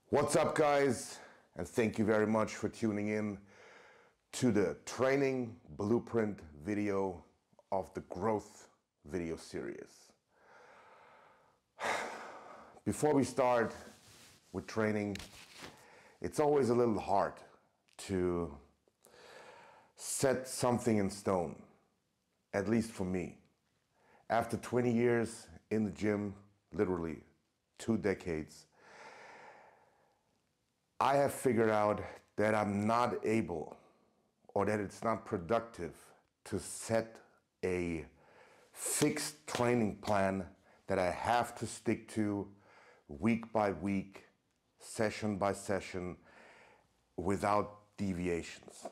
What's up, guys? And thank you very much for tuning in to the training blueprint video of the growth video series. Before we start with training, it's always a little hard to set something in stone, at least for me. After 20 years in the gym, literally 2 decades, I have figured out that I'm not able, or that it's not productive, to set a fixed training plan that I have to stick to week by week, session by session, without deviations.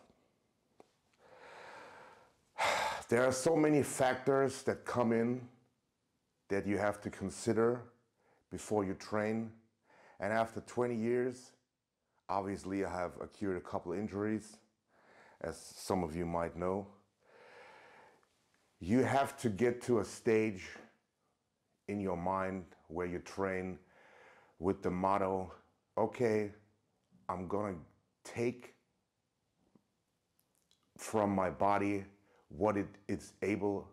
There are so many factors that come in that you have to consider before you train. And after 20 years, obviously, I have accrued a couple injuries, as some of you might know. You have to get to a stage in your mind where you train with the motto, okay, I'm gonna take from my body what it is able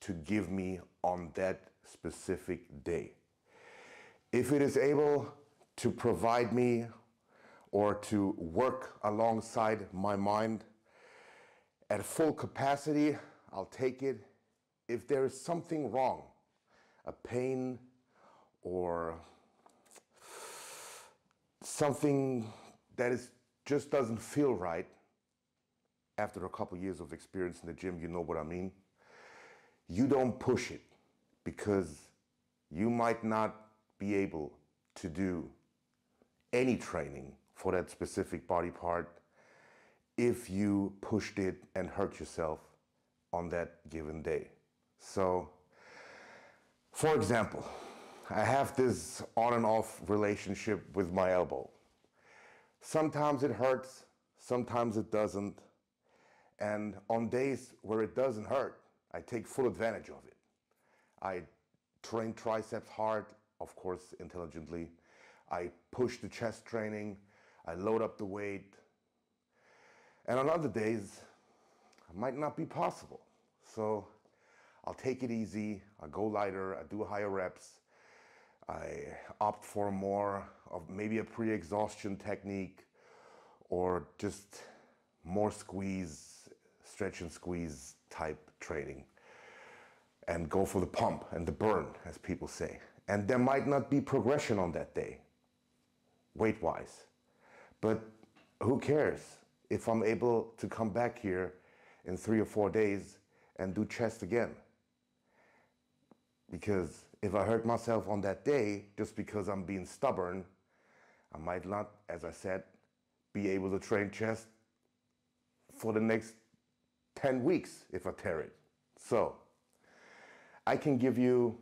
to give me on that specific day. If it is able to provide me or to work alongside my mind at full capacity, I'll take it. If there is something wrong, a pain or something that just doesn't feel right, after a couple years of experience in the gym, you know what I mean. You don't push it, because you might not be able to do any training for that specific body part if you pushed it and hurt yourself on that given day. So, for example, I have this on and off relationship with my elbow. Sometimes it hurts, sometimes it doesn't. And on days where it doesn't hurt, I take full advantage of it. I train triceps hard, of course, intelligently. I push the chest training. I load up the weight. And on other days, it might not be possible. So I'll take it easy. I go lighter. I do higher reps. I opt for more of maybe a pre-exhaustion technique, or just more squeeze, stretch and squeeze type training, and go for the pump and the burn, as people say. And there might not be progression on that day, weight-wise. But who cares if I'm able to come back here in 3 or 4 days and do chest again? Because if I hurt myself on that day, just because I'm being stubborn, I might not, as I said, be able to train chest for the next 10 weeks if I tear it. So I can give you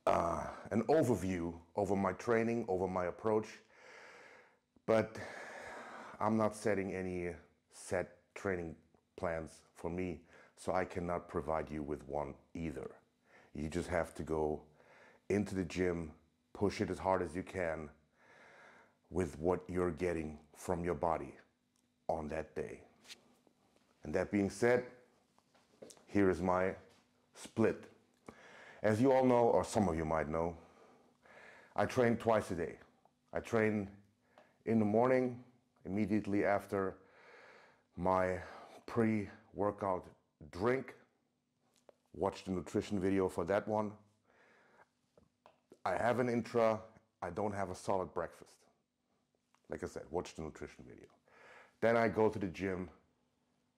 an overview over my training, over my approach, but I'm not setting any set training plans for me, so I cannot provide you with one either. You just have to go into the gym, push it as hard as you can with what you're getting from your body on that day. And that being said, here is my split. As you all know, or some of you might know, I train twice a day. I train in the morning, immediately after my pre-workout drink. Watch the nutrition video for that one. I have an intra. I don't have a solid breakfast. Like I said, watch the nutrition video. Then I go to the gym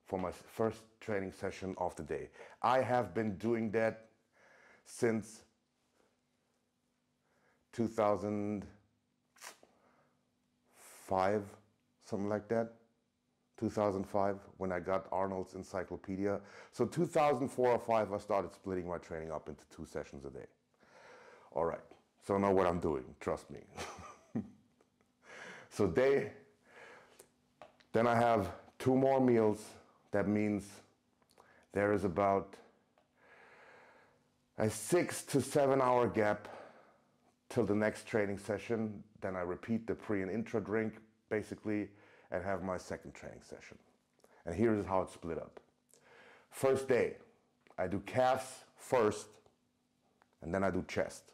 for my first training session of the day. I have been doing that since 2005, something like that. 2005, when I got Arnold's Encyclopedia. So 2004 or 5, I started splitting my training up into 2 sessions a day. All right, so I know what I'm doing, trust me. So then I have 2 more meals. That means there is about a 6 to 7 hour gap till the next training session. Then I repeat the pre and intra drink basically and have my second training session. And here's how it's split up. First day, I do calves first and then I do chest.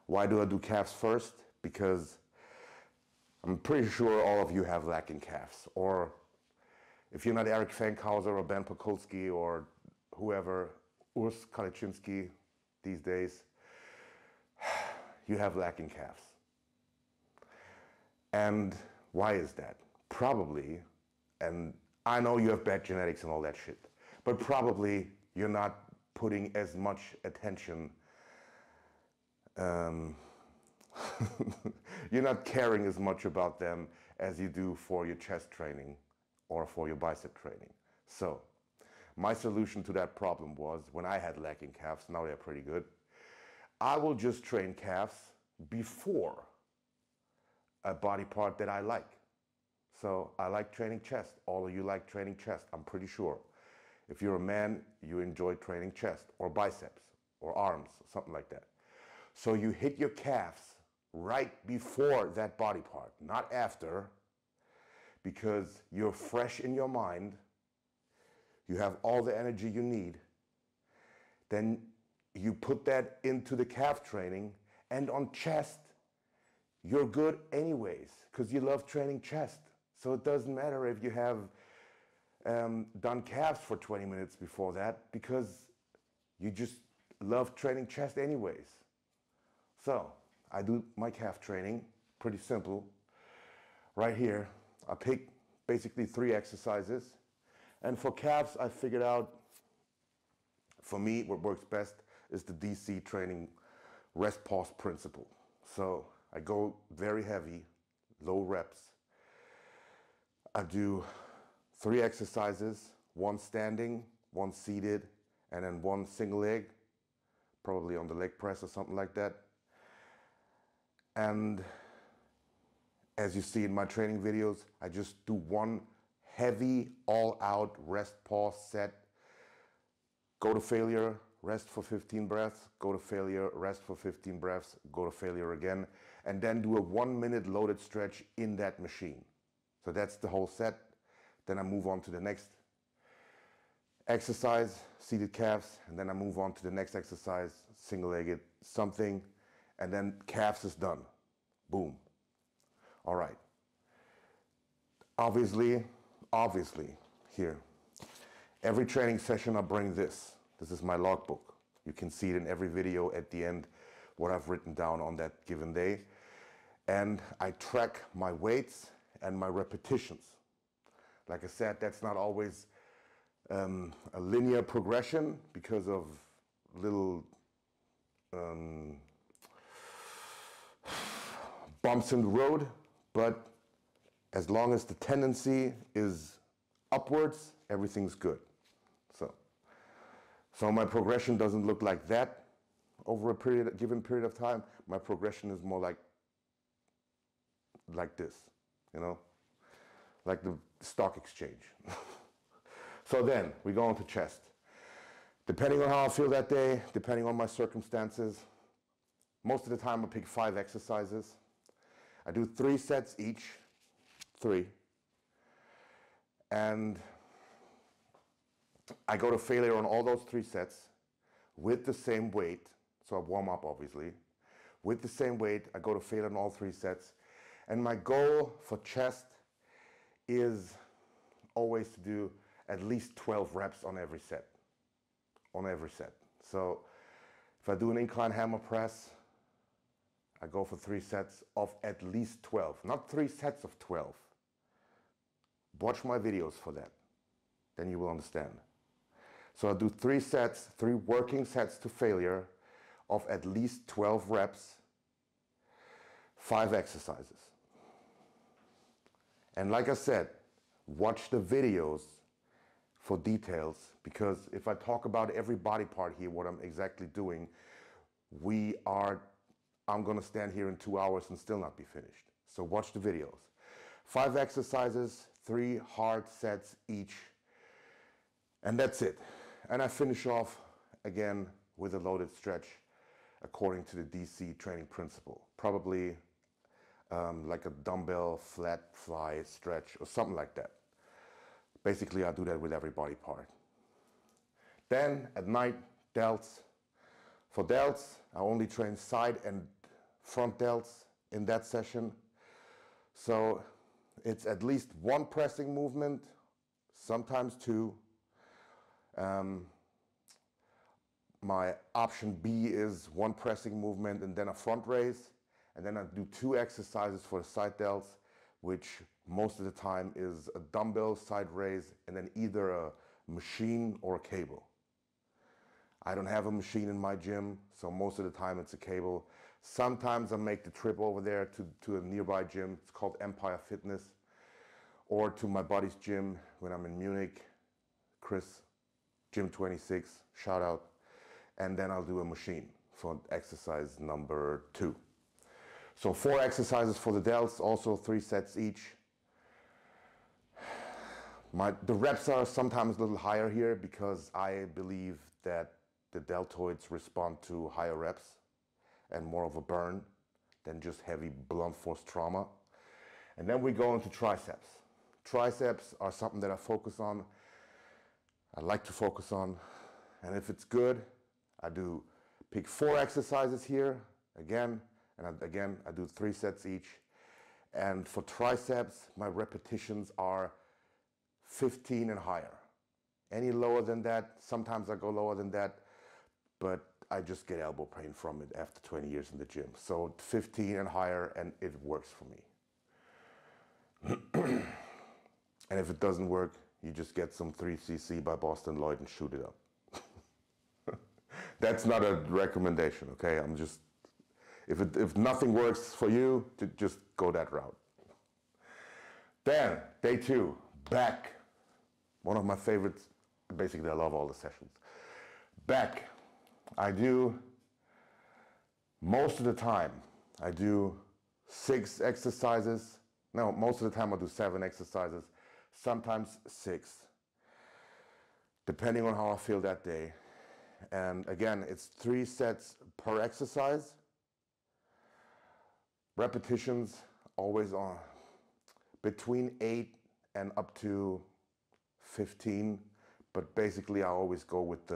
Why do I do calves first? Because I'm pretty sure all of you have lacking calves, or if you're not Eric Fankhauser or Ben Pokulski or whoever, Urs Kaliczynski these days, you have lacking calves. And why is that? Probably, and I know you have bad genetics and all that shit, but probably you're not putting as much attention, you're not caring as much about them as you do for your chest training or for your bicep training. So my solution to that problem was, when I had lacking calves, now they're pretty good, I will just train calves before a body part that I like. So I like training chest. All of you like training chest, I'm pretty sure. If you're a man, you enjoy training chest or biceps or arms, something like that. So you hit your calves right before that body part, not after, because you're fresh in your mind, you have all the energy you need, then you put that into the calf training, and on chest, you're good anyways, because you love training chest. So it doesn't matter if you have done calves for 20 minutes before that, because you just love training chest anyways. So I do my calf training, pretty simple. Right here, I pick basically 3 exercises. And for calves, I figured out, for me, what works best is the DC training rest pause principle. So I go very heavy, low reps. I do 3 exercises, 1 standing, 1 seated, and then 1 single leg, probably on the leg press or something like that. And as you see in my training videos, I just do 1 heavy, all-out rest pause set. Go to failure, rest for 15 breaths, go to failure, rest for 15 breaths, go to failure again, and then do a 1-minute loaded stretch in that machine. So that's the whole set. Then I move on to the next exercise, seated calves, and then I move on to the next exercise, single-legged something, and then calves is done. Boom. All right. Obviously, here, every training session I bring this. This is my logbook. You can see it in every video at the end, what I've written down on that given day. And I track my weights and my repetitions. Like I said, that's not always a linear progression because of little bumps in the road, but as long as the tendency is upwards, everything's good. So my progression doesn't look like that over a given period of time. My progression is more like this, you know, like the stock exchange. So then we go into chest. Depending on how I feel that day, depending on my circumstances, most of the time I pick 5 exercises. I do 3 sets each, 3. And I go to failure on all those 3 sets with the same weight. So I warm up, obviously. With the same weight, I go to failure on all 3 sets. And my goal for chest is always to do at least 12 reps on every set. So if I do an incline hammer press, I go for 3 sets of at least 12, not 3 sets of 12. Watch my videos for that, then you will understand. So I do 3 sets, 3 working sets to failure of at least 12 reps, 5 exercises. And like I said, watch the videos for details, because if I talk about every body part here, what I'm exactly doing, I'm gonna stand here in 2 hours and still not be finished. So watch the videos. 5 exercises, 3 hard sets each, and that's it. And I finish off again with a loaded stretch according to the DC training principle. Probably like a dumbbell flat fly stretch or something like that. Basically, I do that with every body part. Then at night, delts. For delts, I only train side and front delts in that session. So it's at least one pressing movement, sometimes two. My option B is one pressing movement and then a front raise. And then I do 2 exercises for the side delts, which most of the time is a dumbbell side raise and then either a machine or a cable. I don't have a machine in my gym, so most of the time it's a cable. Sometimes I make the trip over there to a nearby gym. It's called Empire Fitness. Or to my buddy's gym when I'm in Munich, Chris, Gym 26, shout out. And then I'll do a machine for exercise number 2. So 4 exercises for the delts, also 3 sets each. The reps are sometimes a little higher here because I believe that the deltoids respond to higher reps and more of a burn than just heavy blunt force trauma. And then we go into triceps. Triceps are something that I focus on. I like to focus on. And if it's good, I do pick 4 exercises here again. And I do 3 sets each. And for triceps, my repetitions are 15 and higher. Any lower than that, sometimes I go lower than that, but I just get elbow pain from it after 20 years in the gym. So 15 and higher, and it works for me. And if it doesn't work, you just get some 3cc by Boston Lloyd and shoot it up. That's not a recommendation, okay? I'm just, if nothing works for you, just go that route. Then, day 2, back. One of my favorites, basically I love all the sessions. Back, I do, most of the time, I do 6 exercises. No, most of the time I do 7 exercises, sometimes 6, depending on how I feel that day. And again, it's 3 sets per exercise. Repetitions always on between 8 and up to 15, but basically I always go with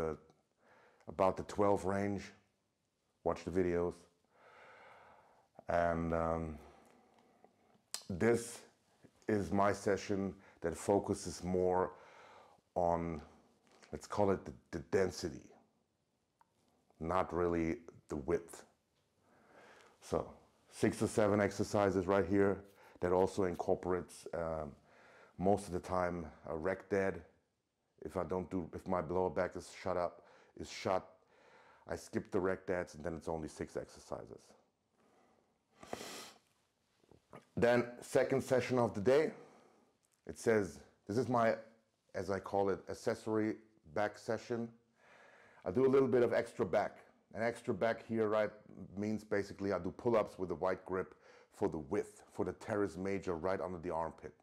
about the 12 range. Watch the videos. And this is my session that focuses more on, let's call it the density, not really the width. So 6 or 7 exercises right here that also incorporates most of the time a rec dead. If my lower back is shut, I skip the rec deads and then it's only 6 exercises. Then second session of the day, it says, this is my, as I call it, accessory back session. I do a little bit of extra back. And extra back here, right, means basically I do pull-ups with a wide grip for the width, for the teres major right under the armpit.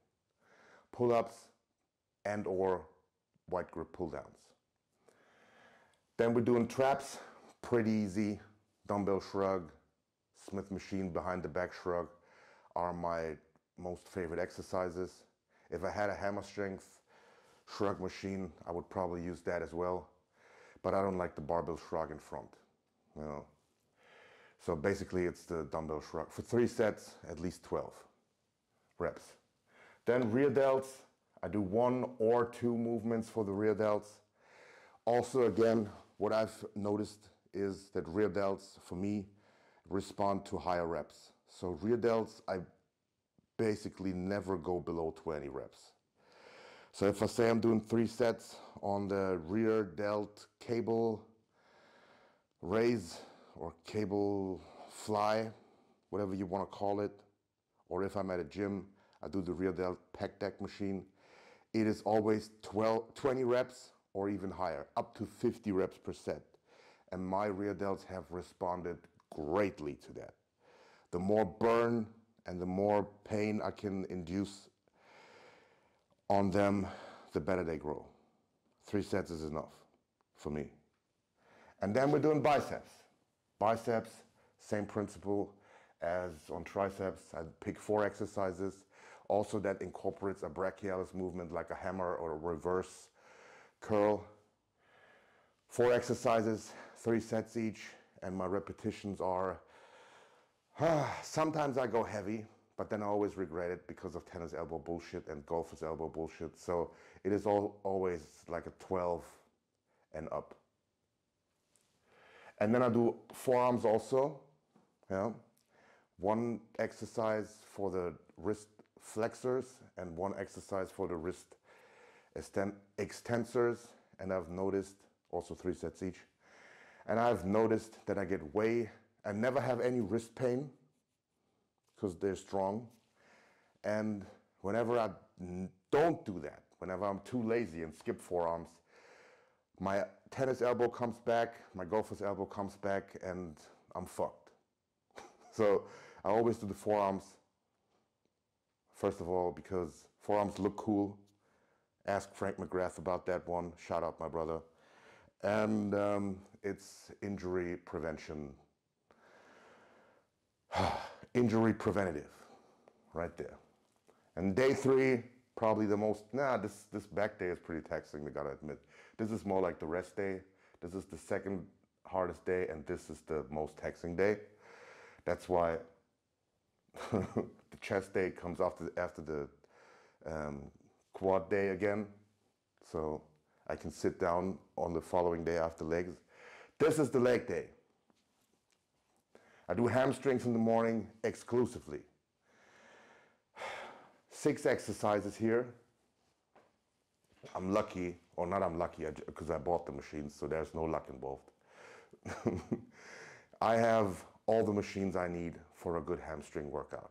Pull-ups and or wide grip pull-downs. Then we're doing traps, pretty easy. Dumbbell shrug, Smith machine behind the back shrug are my most favorite exercises. If I had a hammer strength shrug machine, I would probably use that as well. But I don't like the barbell shrug in front, you know. So basically it's the dumbbell shrug. For 3 sets, at least 12 reps. Then rear delts, I do 1 or 2 movements for the rear delts. Also again, what I've noticed is that rear delts, for me, respond to higher reps. So rear delts, I basically never go below 20 reps. So if I say I'm doing 3 sets on the rear delt cable raise or cable fly, whatever you want to call it, or if I'm at a gym, I do the rear delt pec deck machine. It is always 20 reps or even higher, up to 50 reps per set. And my rear delts have responded greatly to that. The more burn and the more pain I can induce on them, the better they grow. 3 sets is enough for me. And then we're doing biceps. Biceps, same principle as on triceps. I pick 4 exercises. Also that incorporates a brachialis movement like a hammer or a reverse curl. 4 exercises, 3 sets each, and my repetitions are, sometimes I go heavy, but then I always regret it because of tennis elbow bullshit and golfer's elbow bullshit. So it is always like a 12 and up. And then I do forearms also. Yeah. 1 exercise for the wrist flexors and 1 exercise for the wrist extensors. And I've noticed, also 3 sets each. And I've noticed that I get I never have any wrist pain because they're strong. And whenever I don't do that, whenever I'm too lazy and skip forearms, my tennis elbow comes back, my golfer's elbow comes back, and I'm fucked. So I always do the forearms, first of all, because forearms look cool. Ask Frank McGrath about that one. Shout out, my brother. And it's injury prevention. Injury preventative, right there. And day 3, probably the most, this back day is pretty taxing, I gotta admit. This is more like the rest day. This is the second hardest day, and this is the most taxing day. That's why the chest day comes after the quad day again. So I can sit down on the following day after legs. This is the leg day. I do hamstrings in the morning exclusively. 6 exercises here. I'm lucky, or not I'm lucky, because I bought the machines, so there's no luck involved. I have all the machines I need for a good hamstring workout.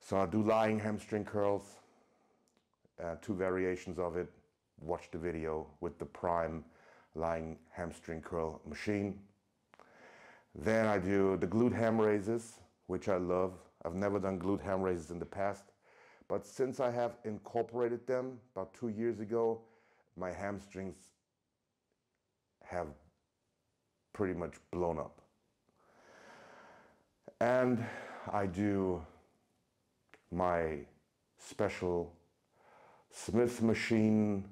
So I do lying hamstring curls, 2 variations of it. Watch the video with the prime lying hamstring curl machine. Then I do the glute ham raises, which I love. I've never done glute ham raises in the past, but since I have incorporated them about 2 years ago, my hamstrings have pretty much blown up. And I do my special Smith machine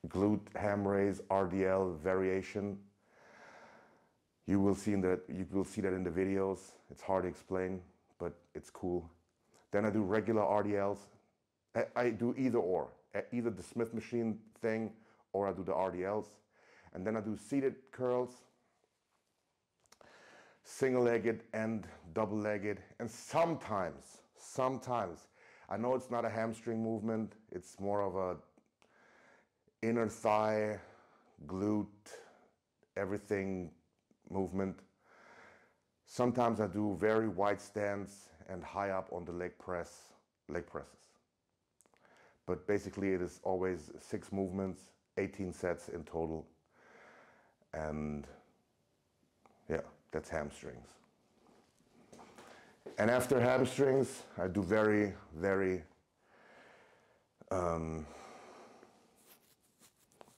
glute ham raise RDL variation. You will see that in the videos. It's hard to explain, but it's cool. Then I do regular RDLs. I do either or, either the Smith machine thing or I do the RDLs. And then I do seated curls, single-legged and double-legged. And sometimes, I know it's not a hamstring movement, it's more of a inner thigh, glute, everything movement. Sometimes I do very wide stance and high up on the leg presses. But basically it is always 6 movements, 18 sets in total. And yeah, that's hamstrings. And after hamstrings, I do very, very, I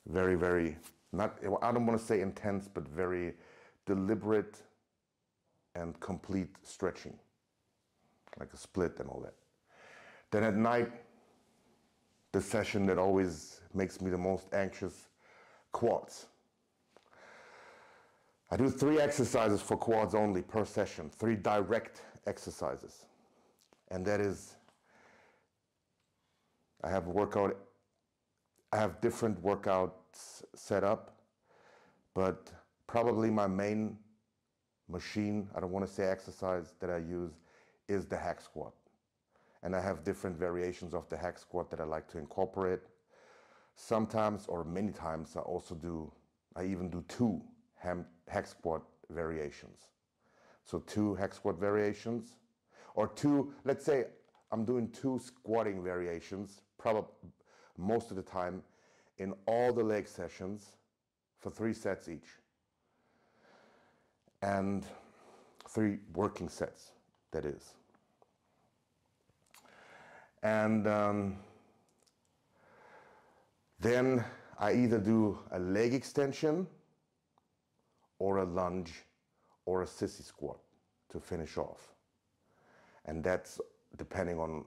don't want to say intense, but very deliberate and complete stretching, like a split and all that. Then at night, the session that always makes me the most anxious, quads. I do 3 exercises for quads only per session, 3 direct exercises. And that is, I have different workouts set up, but probably my main machine, I don't want to say exercise, that I use is the hack squat. And I have different variations of the hack squat that I like to incorporate. Sometimes, or many times, I even do 2 hack squat variations. So 2 hack squat variations, or 2, let's say I'm doing 2 squatting variations, probably most of the time, in all the leg sessions for 3 sets each. And 3 working sets, that is. And then I either do a leg extension or a lunge or a sissy squat to finish off. And that's depending on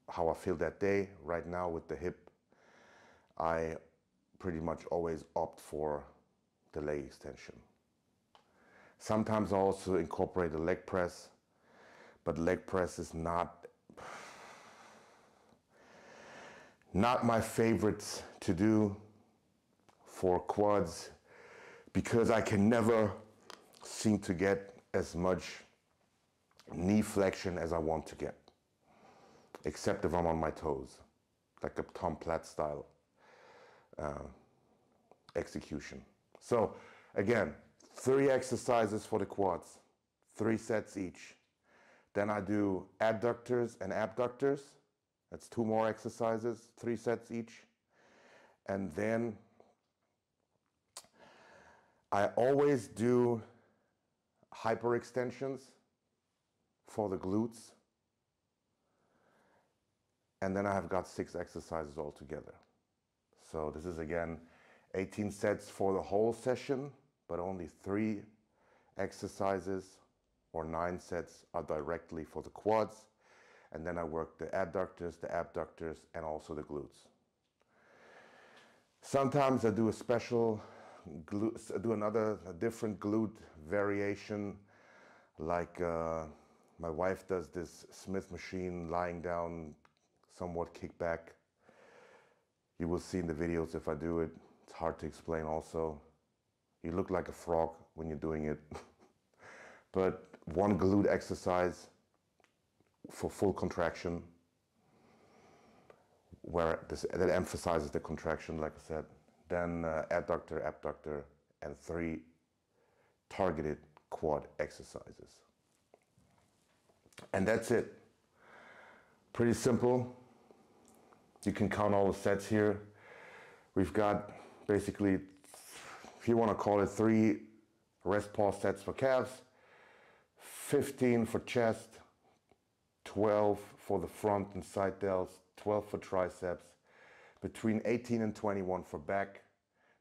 how I feel that day. Right now with the hip, I pretty much always opt for the leg extension. Sometimes I also incorporate a leg press, but leg press is not my favorites to do for quads, because I can never seem to get as much knee flexion as I want to get, except if I'm on my toes, like a Tom Platt style execution. So again, 3 exercises for the quads, 3 sets each. Then I do adductors and abductors. That's 2 more exercises, 3 sets each. And then I always do hyperextensions for the glutes. And then I have got 6 exercises altogether. So this is again 18 sets for the whole session, but only 3 exercises or 9 sets are directly for the quads. And then I work the adductors, the abductors, and also the glutes. Sometimes I do a special glute, I do a different glute variation, like my wife does this Smith machine lying down, somewhat kickback. You will see in the videos if I do it. It's hard to explain also. You look like a frog when you're doing it. But 1 glute exercise for full contraction, where that emphasizes the contraction, like I said. Then adductor, abductor, and 3 targeted quad exercises. And that's it. Pretty simple. You can count all the sets here. We've got basically, if you want to call it, 3 rest pause sets for calves, 15 for chest, 12 for the front and side delts, 12 for triceps, between 18 and 21 for back,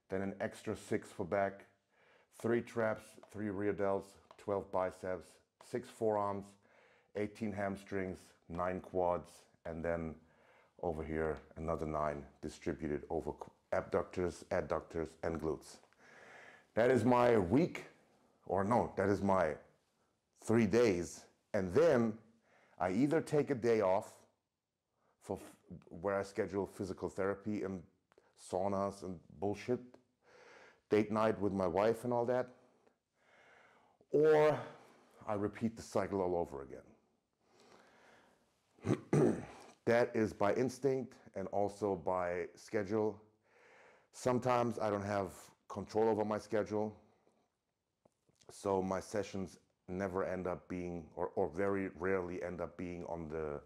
then an extra 6 for back, 3 traps, 3 rear delts, 12 biceps, 6 forearms, 18 hamstrings, 9 quads, and then over here another 9 distributed over abductors, adductors, and glutes. That is my week, or no, that is my 3 days. And then I either take a day off for where I schedule physical therapy and saunas and bullshit, date night with my wife and all that, or I repeat the cycle all over again. That is by instinct and also by schedule. Sometimes I don't have control over my schedule, so my sessions never end up being, or very rarely end up being on the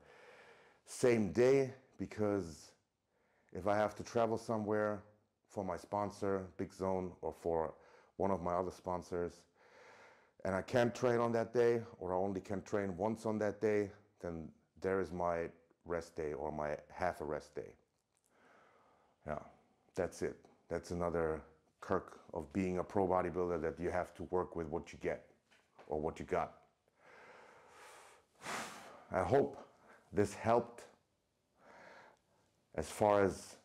same day, because if I have to travel somewhere for my sponsor, Big Zone, or for one of my other sponsors, and I can't train on that day, or I only can train once on that day, then there is my rest day or my half a rest day. Yeah, that's it. That's another quirk of being a pro bodybuilder, that you have to work with what you get or what you got. I hope this helped as far as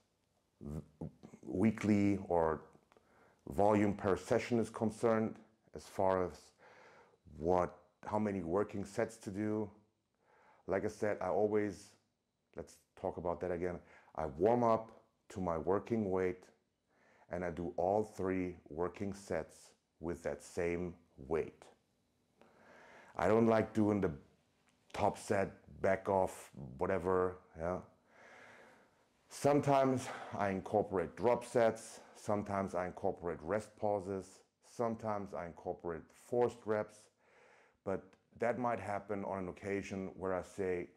weekly or volume per session is concerned, as far as how many working sets to do. Like I said, let's talk about that again. I warm up to my working weight, and I do all 3 working sets with that same weight. I don't like doing the top set, back off, whatever, yeah. Sometimes I incorporate drop sets, sometimes I incorporate rest pauses, sometimes I incorporate forced reps, but that might happen on an occasion where I say,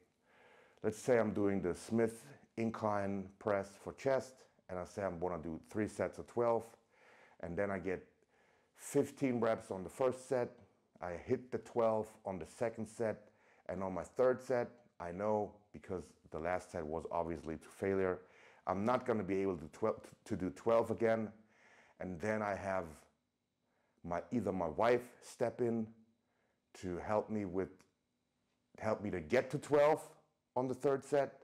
let's say I'm doing the Smith incline press for chest, and I say I'm gonna do 3 sets of 12, and then I get 15 reps on the first set, I hit the 12 on the second set, and on my third set, I know, because the last set was obviously to failure, I'm not gonna be able to do 12 again, and then I have either my wife step in to help me to get to 12 on the third set,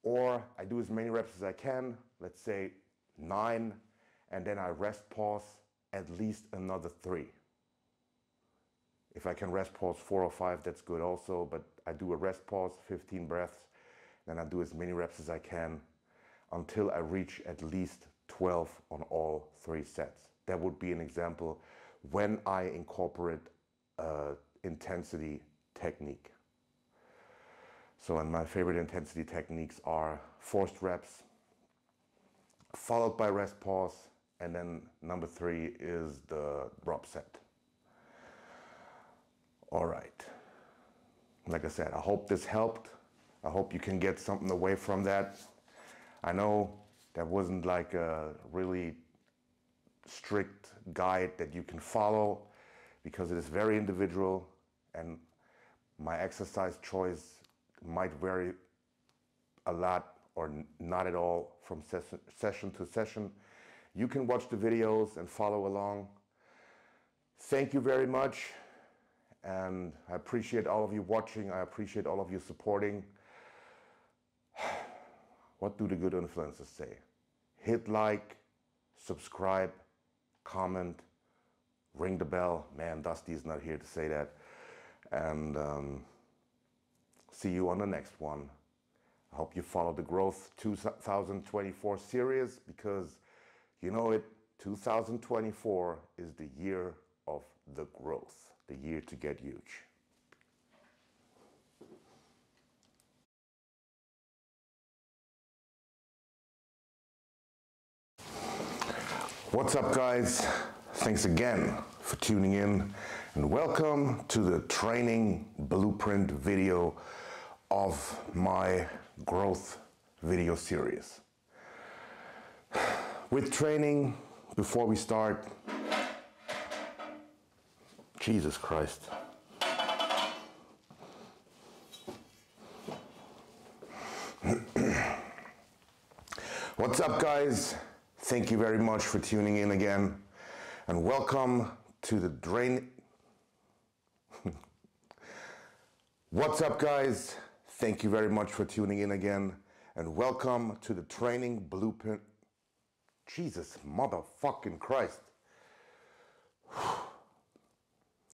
or I do as many reps as I can, let's say 9, and then I rest pause at least another 3. If I can rest pause 4 or 5, that's good also, but I do a rest pause, 15 breaths, then I do as many reps as I can until I reach at least 12 on all 3 sets. That would be an example when I incorporate intensity technique. So, and my favorite intensity techniques are forced reps, followed by rest pause, and then number 3 is the drop set. All right. Like I said, I hope this helped. I hope you can get something away from that. I know that wasn't like a really strict guide that you can follow because it is very individual and my exercise choice might vary a lot or not at all from session to session. You can watch the videos and follow along. Thank you very much, and I appreciate all of you watching. I appreciate all of you supporting. What do the good influencers say? Hit like, subscribe, comment, ring the bell. Man, Dusty is not here to say that. And see you on the next one. I hope you follow the Growth 2024 series, because you know it, 2024 is the year of the growth, the year to get huge. What's up, guys? Thanks again for tuning in, and welcome to the training blueprint video of my growth video series. With training, before we start, Jesus Christ. What's up, guys? Thank you very much for tuning in again, and welcome to the What's up, guys? Thank you very much for tuning in again, and welcome to the training blueprint. Jesus motherfucking Christ.